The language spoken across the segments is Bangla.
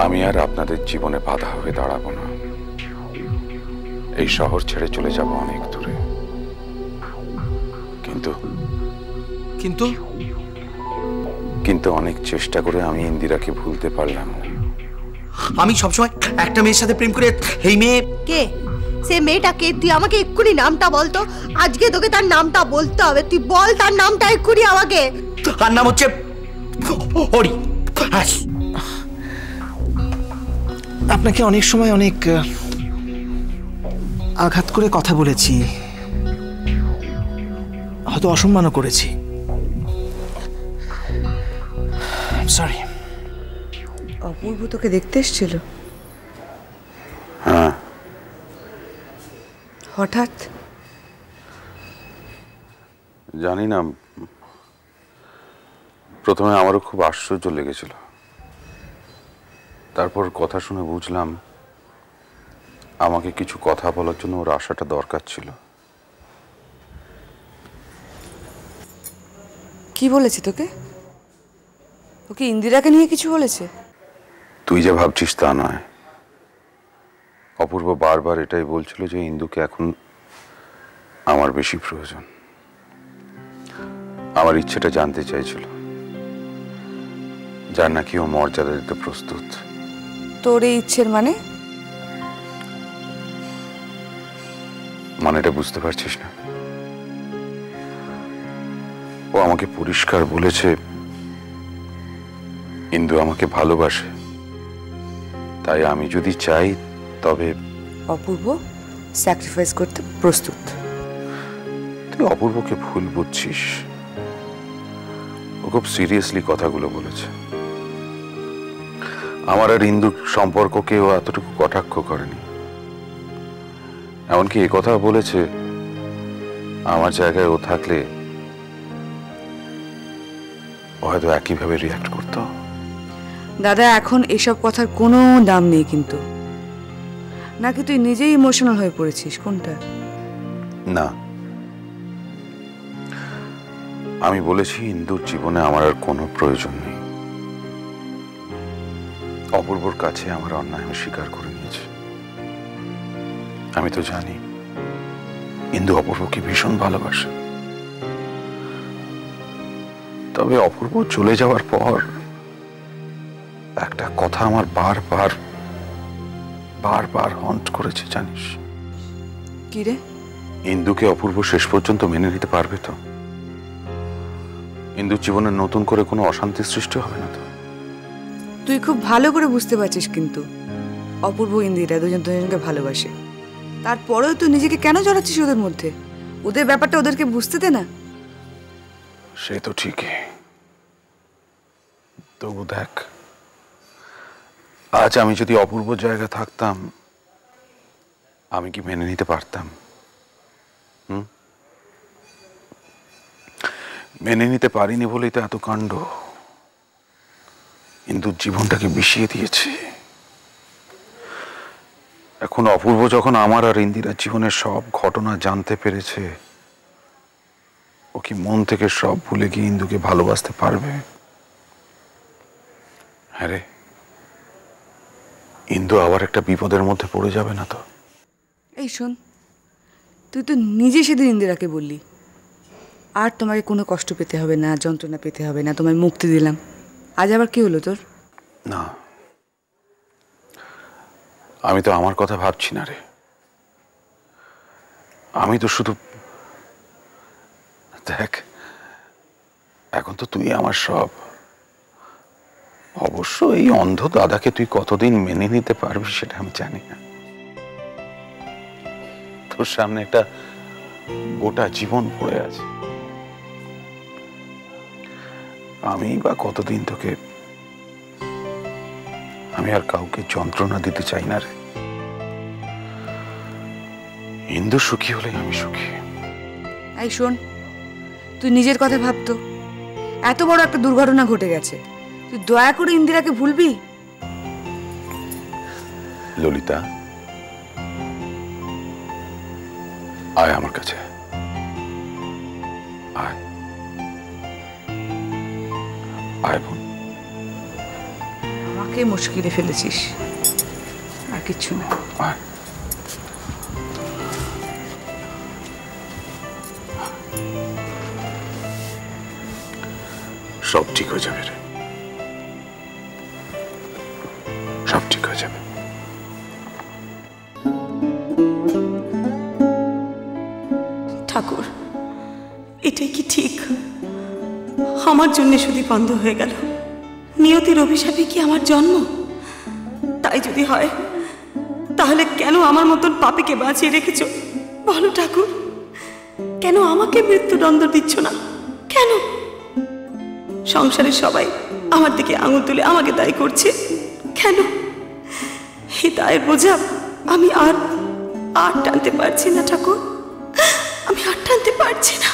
আমি আর আপনাদের জীবনে বাধা হয়ে দাঁড়াবো না। এই শহর ছেড়ে চলে যাব অনেক দূরে। কিন্তু কিন্তু কিন্তু অনেক চেষ্টা করে আমি ইন্দিরাকে ভুলতে পারলাম না। আমি সবসময় একটা মেয়ের সাথে প্রেম করে এই মেয়ে কে? সে মেয়েটা কে? তুই আমাকে এক্ষুনি নামটা বলতো। আজকে তোকে তার নামটা বলতে হবে। তুই বল তার নামটা এক্ষুনি আমাকে। তার নাম হচ্ছে হরি। আপনাকে অনেক সময় অনেক আঘাত করে কথা বলেছি, হয়তো অসম্মানও করেছি। সরি। অপূর্ব তোকে দেখতে এসেছিল? হ্যাঁ। হঠাৎ? জানি না, প্রথমে আমারও খুব আশ্চর্য লেগেছিল। তারপর কথা শুনে বুঝলাম আমাকে কিছু কথা বলার জন্য ওর আসাটা দরকার ছিল। কি বলেছে তোকে? ওকে ইন্দিরাকে নিয়ে কিছু বলেছে? তুই যে ভাবছিস তা নয়। অপূর্ব বারবার এটাই বলছিল যে ইন্দুকে এখন আমার বেশি প্রয়োজন। আমার ইচ্ছেটা জানতে চাইছিল, যার নাকি ও মর্যাদা দিতে প্রস্তুত। তোর এই ইচ্ছের মানে? মানেটা বুঝতে পারছিস না? ও আমাকে পরিষ্কার বলেছে ইন্দু আমাকে ভালোবাসে, তাই আমি যদি চাই তবে। অপূর্ব স্যাক্রিফাইস করতে প্রস্তুত। তুই অপূর্বকে ভুল বুঝছিস। ও খুব সিরিয়াসলি কথাগুলো বলেছে। আমার আর ইন্দুর সম্পর্ককে ও এতটুকু কটাক্ষ করেনি। এমনকি এ কথা বলেছে আমার জায়গায় ও থাকলে ও হয়তো একইভাবে রিয়াক্ট করতো। দাদা, এখন এসব কথার কোনো দাম নেই কিন্তু। নাকি তুই নিজেই ইমোশনাল হয়ে পড়েছিস? কোনটা? না, আমি বলেছি ইন্দুর জীবনে আমার আর কোনো প্রয়োজন নেই। অপূর্বর কাছে আমার অন্যায় আমি স্বীকার করে নিয়েছি। আমি তো জানি ইন্দু অপূর্বকে ভীষণ ভালোবাসে। তবে অপূর্ব চলে যাওয়ার পর একটা কথা আমার বারবার বারবার হন্ট করেছে, জানিস? কি রে? ইন্দুকে অপূর্ব শেষ পর্যন্ত মেনে নিতে পারবে তো? ইন্দুর জীবনে নতুন করে কোনো অশান্তি সৃষ্টি হবে না তো? তুই খুব ভালো করে বুঝতে পারছিস কিন্তু অপূর্ব ইন্দিরা দুজন দুজনকে ভালোবাসে। তারপরেও তুই নিজেকে কেন জড়াচ্ছিস ওদের মধ্যে? ওদের ব্যাপারটা ওদেরকে বুঝতে দে না। সে তো ঠিকই, তবু দেখ, আজ আমি যদি অপূর্ব জায়গায় থাকতাম আমি কি মেনে নিতে পারতাম? মেনে নিতে পারিনি বলেই তো এত কাণ্ড। ইন্দুর জীবনটাকে বিষিয়ে দিয়েছে। এখন অপূর্ব যখন আমার আর ইন্দিরার জীবনের সব ঘটনা জানতে পেরেছে, ও কি মন থেকে সব ভুলে গিয়ে ইন্দুকে ভালোবাসতে পারবে? হ্যাঁ রে, ইন্দু আবার একটা বিপদের মধ্যে পড়ে যাবে না তো? এই শোন, তুই তো নিজে সেদিন ইন্দিরাকে বললি আর তোমাকে কোনো কষ্ট পেতে হবে না, যন্ত্রণা পেতে হবে না, তোমায় মুক্তি দিলাম। আজ আবার কি হলো তোর? না, আমি তো আমার কথা ভাবছি না রে। আমি তো শুধু, দেখ, এখন তো তুই আমার সব। অবশ্য এই অন্ধ দাদাকে তুই কতদিন মেনে নিতে পারবি সেটা আমি জানি না। তোর সামনে একটা গোটা জীবন পড়ে আছে। আমি বা কতদিন তোকে, আমি আর কাউকে যন্ত্রণা দিতে চাই না রে। ইন্দু সুখী হলেই আমি সুখী। এই শোন, তুই নিজের কথা ভাবতো। এত বড় একটা দুর্ঘটনা ঘটে গেছে, তুই দয়া করে ইন্দিরাকে ভুলবি? ললিতা, আয় আমার কাছে, আয় আয় বোন। আমাকে মাকে মুশকিলে ফেলেছিস, আর কিছু না। সব ঠিক হয়ে যাবে রে, সব ঠিক হয়ে যাবে। ঠাকুর, এটাই কি ঠিক? আমার জন্য সুদীপ বন্ধ হয়ে গেল। নিয়তির অভিশাপে কি আমার জন্ম? তাই যদি হয়, তাহলে কেন আমার মতন পাপীকে বাঁচিয়ে রেখেছ বলো ঠাকুর? কেন আমাকে মৃত্যুদণ্ড দিচ্ছ না? কেন? সংসারের সবাই আমার দিকে আঙুল তুলে আমাকে দায়ী করছে, কেন? এই দায়ের বোঝা আমি আর টানতে পারছি না ঠাকুর, আমি আর টানতে পারছি না।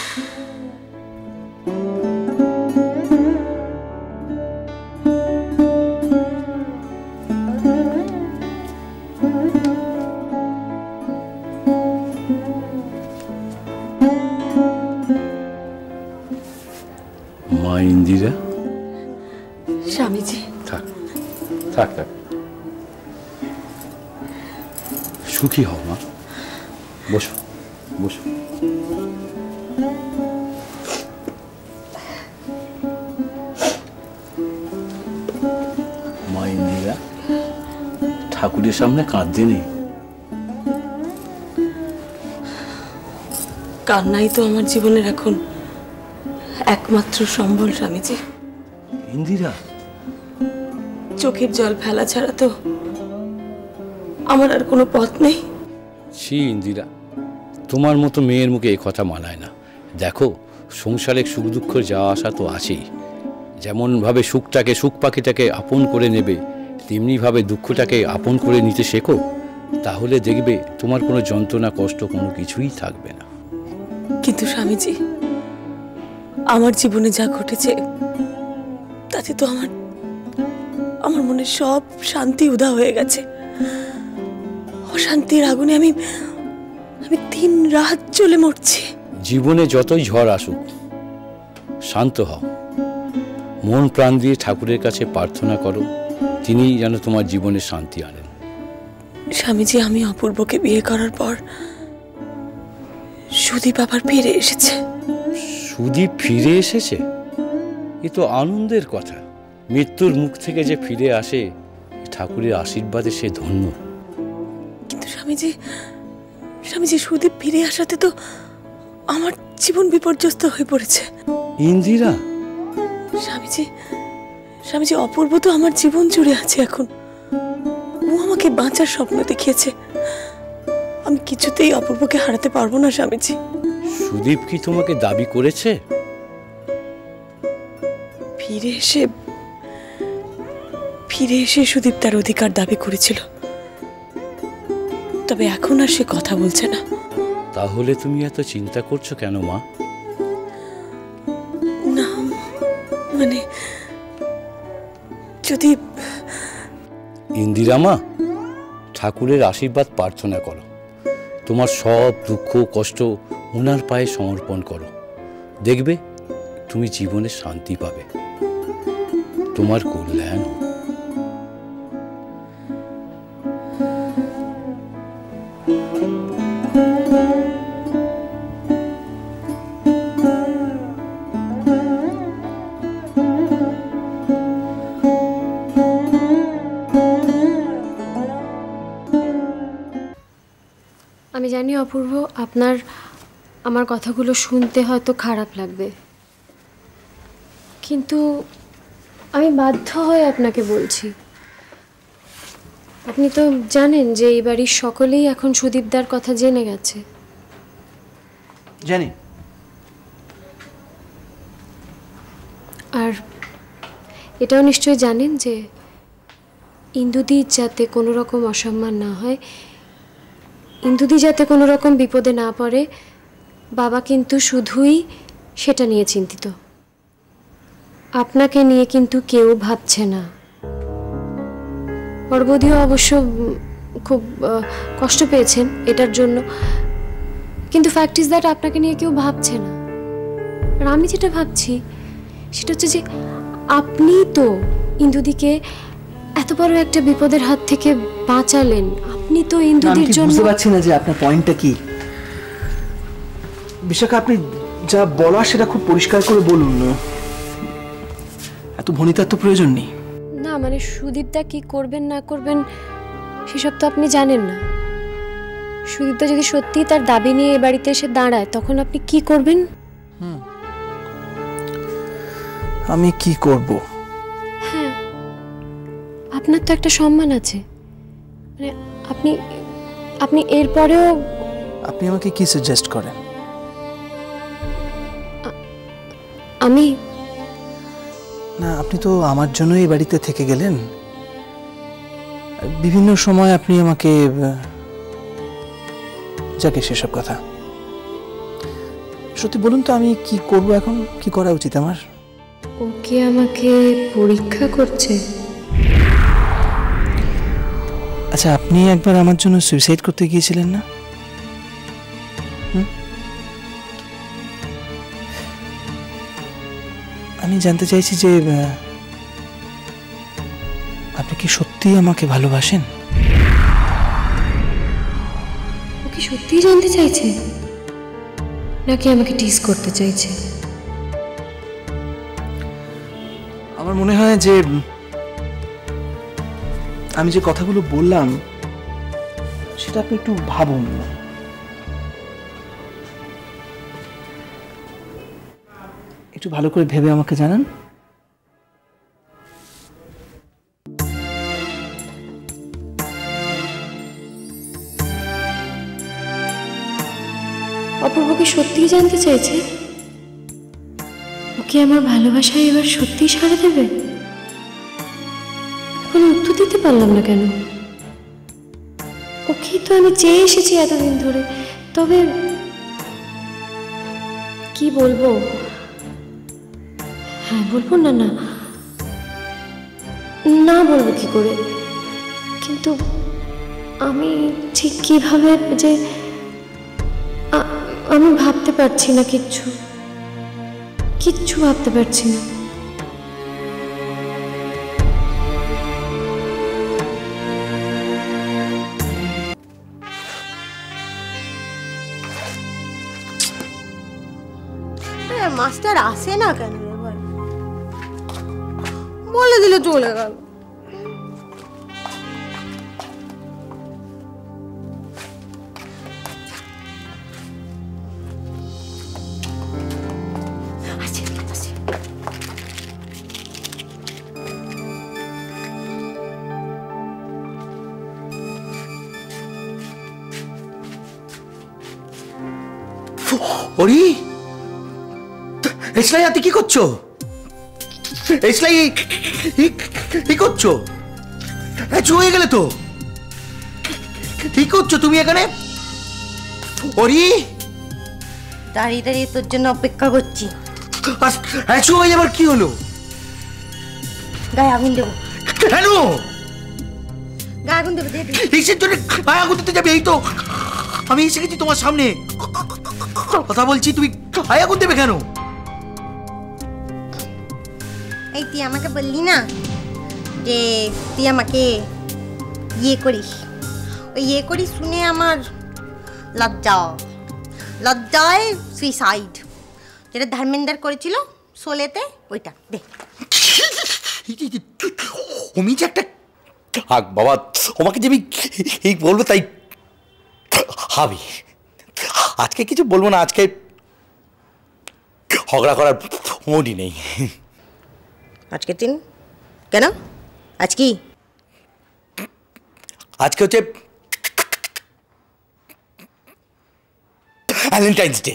মা ইন্দিরা, স্বামীজি, থাক থাক থাক, সুখী হও মা, বসো বসো। মা ইন্দিরা, ঠাকুরের সামনে কাঁদতে নেই। কান্নাই তো আমার জীবনের এখন একমাত্র সম্বল স্বামীজি। ইন্দিরা, চোখের জল ফেলা ছাড়া তো আমার আর কোনো পথ নেই। ছি ইন্দিরা, তোমার মতো মেয়ের মুখে এই কথা মানায় না। দেখো, সংসারে সুখ দুঃখ যাওয়া আসা তো আছেই। যেমনভাবে সুখটাকে, সুখ পাখিটাকে আপন করে নেবে, তেমনিভাবে দুঃখটাকে আপন করে নিতে শেখো। তাহলে দেখবে তোমার কোনো যন্ত্রণা, কষ্ট কোনো কিছুই থাকবে না। কিন্তু স্বামীজি, আমার জীবনে যা ঘটেছে তাতে তো আমার মনে সব শান্তি উধাও হয়ে গেছে। অশান্তির আগুনে আমি দিন রাত চলে মরছি। জীবনে যতই ঝড় আসুক, শান্ত হও, মন প্রাণ দিয়ে ঠাকুরের কাছে প্রার্থনা করো, তিনিই যেন তোমার জীবনে শান্তি আনেন। স্বামীজি, আমি অপূর্বকে বিয়ে করার পর সুদীপ আবার ফিরে এসেছে। সুদীপ ফিরে এসেছে? এ তো আনন্দের কথা। মৃত্যুর মুখ থেকে যে ফিরে আসে, ঠাকুরের আশীর্বাদে সে ধন্য। কিন্তু স্বামীজি, সুদীপ ফিরে আসাতে তো আমার জীবন বিপর্যস্ত হয়ে পড়েছে। ইন্দিরা, স্বামীজি, অপূর্ব তো আমার জীবন জুড়ে আছে এখন। ও আমাকে বাঁচার স্বপ্ন দেখিয়েছে। আমি কিছুতেই অপূর্বকে হারাতে পারবো না স্বামীজি। সুদীপ কি তোমাকে দাবি করেছে? ফিরে এসে সুদীপ তার অধিকার দাবি করেছিল, তবে এখন আর সে কথা বলছে না। তাহলে তুমি এত চিন্তা করছো কেন মা? না, মানে যদি ইন্দিরা মা, ঠাকুরের আশীর্বাদ প্রার্থনা করো। তোমার সব দুঃখ কষ্ট ওনার পায়ে সমর্পণ করো। দেখবে তুমি জীবনে শান্তি পাবে, তোমার কল্যাণ। আমি জানি অপূর্ব, আপনার আমার কথাগুলো শুনতে হয়তো খারাপ লাগবে, কিন্তু আমি বাধ্য হয়ে আপনাকে বলছি। আপনি তো জানেন যে এই বাড়ির সকলেই এখন সুদীপদার কথা জেনে গেছে। জানি। আর এটাও নিশ্চয়ই জানেন যে ইন্দুদির যাতে কোনো রকম অসম্মান না হয়, ইন্দুদি যাতে কোনো রকম বিপদে না পড়ে, বাবা কিন্তু শুধুই সেটা নিয়ে চিন্তিত। আপনাকে নিয়ে কিন্তু কেউ ভাবছে না। বড়বৌদিও অবশ্য খুব কষ্ট পেয়েছেন এটার জন্য, কিন্তু ফ্যাক্ট ইজ দ্যাট আপনাকে নিয়ে কেউ ভাবছে না। আর আমি যেটা ভাবছি সেটা হচ্ছে যে আপনি তো ইন্দুদিকে এত বড় একটা বিপদের হাত থেকে বাঁচালেন আপনি তো আমি ইন্দুদির ঠিক জন্য। বুঝতে পারছি না যে আপনার পয়েন্টটা কি। বিশাখা, আপনি যা বলা সেটা খুব পরিষ্কার করে বলুন। এত ভনিতার তো প্রয়োজন নেই। না মানে সুদীপদা কি করবেন না করবেন সেসব তো আপনি জানেন না। সুদীপদা যদি সত্যি তার দাবি নিয়ে এ বাড়িতে এসে দাঁড়ায় তখন আপনি কি করবেন? আমি কি করব? হ্যাঁ, আপনার তো একটা সম্মান আছে, মানে আপনি আপনি এরপরেও। আপনি আমাকে কি সাজেস্ট করেন? আমি না, আপনি তো আমার জন্য এই বাড়িতে থেকে গেলেন। বিভিন্ন সময় আপনি আমাকে যাকে সেসব কথা সত্যি বলুন তো, আমি কি করব এখন? কি করা উচিত আমার? ওকে আমাকে পরীক্ষা করছে। আচ্ছা, আপনি একবার আমার জন্য সুইসাইড করতে গিয়েছিলেন না? আমি জানতে চাইছি যে আপনি কি সত্যি আমাকে ভালোবাসেন? ও কি সত্যিই জানতে চাইছে নাকি আমাকে টিজ করতে চাইছে? আমার মনে হয় যে আমি যে কথাগুলো বললাম সেটা আপনি একটু ভাবুন। একটু ভালো করে ভেবে আমাকে জানান। অপূর্ব কি সত্যিই জানতে চাইছে? ওকে আমার ভালোবাসায় এবার সত্যিই সাড়া দেবে? কোনো উত্তর দিতে পারলাম না কেন? ওকেই তো আমি চেয়ে এসেছি এতদিন ধরে, তবে কি বলবো? হ্যাঁ বলবো, না না না বলবো কি করে? কিন্তু আমি ঠিক কিভাবে যে আমি ভাবতে পারছি না, কিচ্ছু ভাবতে পারছি না। মাস্টার আসে না কেন এবার? বলে দিলে চলে গেল। ওরি এসলাই, তুই কি করছো? এসলাই কি করছো? হয়ে গেলে তো। কি করছো তুমি এখানে? ওরি দাঁড়িয়ে দাঁড়িয়ে তোর জন্য অপেক্ষা করছি। হয়ে যাবার কি হলো? গায়ে আগুন দেবো। কেন গায়ে আগুন দেবো? কিসের জন্য গায়ে আগুন দিতে যাবে? এই তো আমি এসে গেছি তোমার সামনে, কথা বলছি, তুমি গায়ে আগুন দেবে কেন? এই তুই আমাকে বললি না যে তুই আমাকে ইয়ে করিস, ওই ইয়ে করিস শুনে আমার লজ্জায় সুইসাইড, যেটা ধর্মেন্দ্র করেছিল শোলেতে, ওইটা দে। আমি যে একটা বাবা, তোমাকে যে আমি এই বলবো তাই ভাবি, আজকে কিছু বলবো না, আজকে ঝগড়া করার মুডই নেই। আজকে দিন কেন? আজ কি? আজকে হচ্ছে ভ্যালেন্টাইন্স ডে।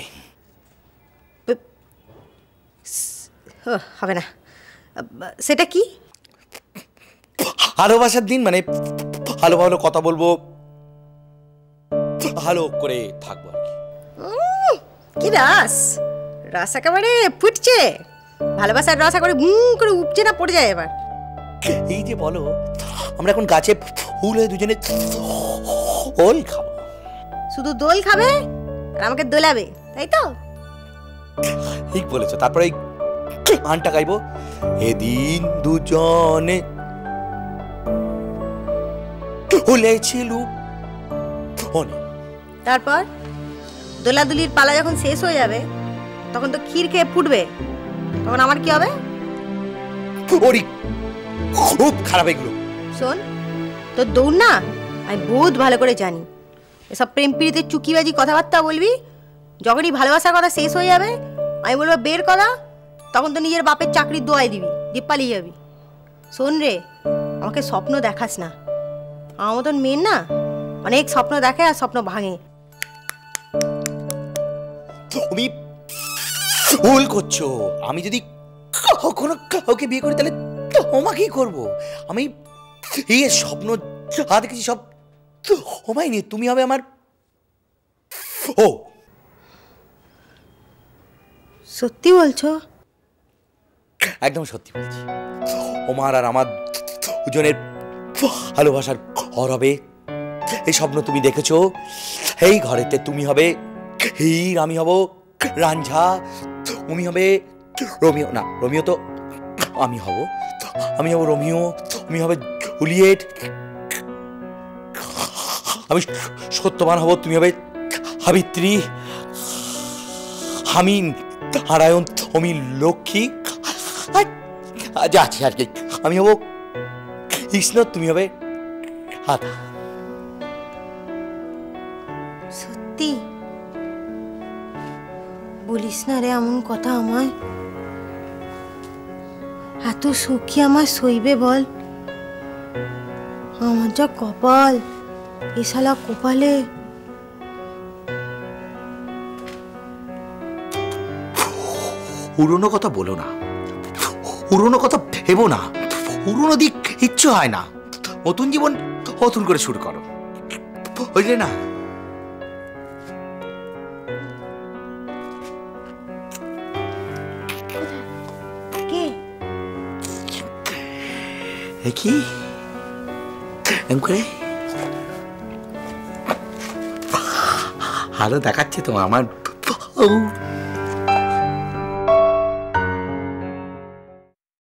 হবে না, সেটা কি? ভালোবাসার দিন, মানে ভালো ভালো কথা বলবো, ভালো করে থাকবো আর কি। কি রাস, রাস একেবারে ফুটছে, ভালোবাসার রাস একেবারে করে উপচে না পড়ে যায় এবার। এই যে বলো, আমরা এখন গাছে ফুল হয়ে দুজনে দোল খাবো। শুধু দোল খাবে আর আমাকে দোলাবে, তাই তো? ঠিক বলেছো। তারপরে গানটা গাইবো, এদিন দুজনে ভুলেছিল। তারপর দোলাদুলির পালা যখন শেষ হয়ে যাবে তখন তো ক্ষীর খেয়ে ফুটবে, তখন আমার কি হবে? ওরি খুব খারাপ এগুলো। শোন, তোর দৌড় না আমি বহুত ভালো করে জানি। এসব প্রেম প্রীতিতে চুকিবাজি কথাবার্তা বলবি, যখনই ভালোবাসার কথা শেষ হয়ে যাবে আমি বলবো বের করা, তখন তো নিজের বাপের চাকরির দোয়াই দিবি, দিয়ে পালিয়ে যাবি। শোন রে, আমাকে স্বপ্ন দেখাস না। আমার মতন মেয়ের না অনেক স্বপ্ন দেখে আর স্বপ্ন ভাঙে। তুমি ভুল করছো। আমি যদি কখনো কাউকে বিয়ে করি তাহলে তোমাকেই করবো। আমি এই স্বপ্ন যা দেখেছি সব তোমায় নিয়ে। তুমি হবে আমার। ও সত্যি বলছো? একদম সত্যি বলছি। ওমার আর আমার দুজনের ভালোবাসার ঘর হবে। এই স্বপ্ন তুমি দেখেছো। এই ঘরেতে তুমি হবে হীর, আমি হব রাঞ্ঝা, তুমি হবে রোমিও। না, রোমিও তো আমি হব রোমিও, তুমি হবে জুলিয়েট। আমি সত্যবান হব, তুমি হবে সাবিত্রী। আমি নারায়ণ, তুমি লক্ষ্মী। যাচ্ছি আর কি। আমি হব কৃষ্ণ, তুমি হবে রাধা। সত্যি বলিস না রে এমন কথা আমায়? এত সুখী আমার সইবে বল? আমার যা কপাল, এ শালা কপালে। পুরনো কথা বলো না, পুরনো কথা ভেবো না, পুরনো দিক ইচ্ছে হয় না। নতুন জীবন নতুন করে শুরু করো, বুঝলে না? কি করে আরো দেখাচ্ছে তো আমার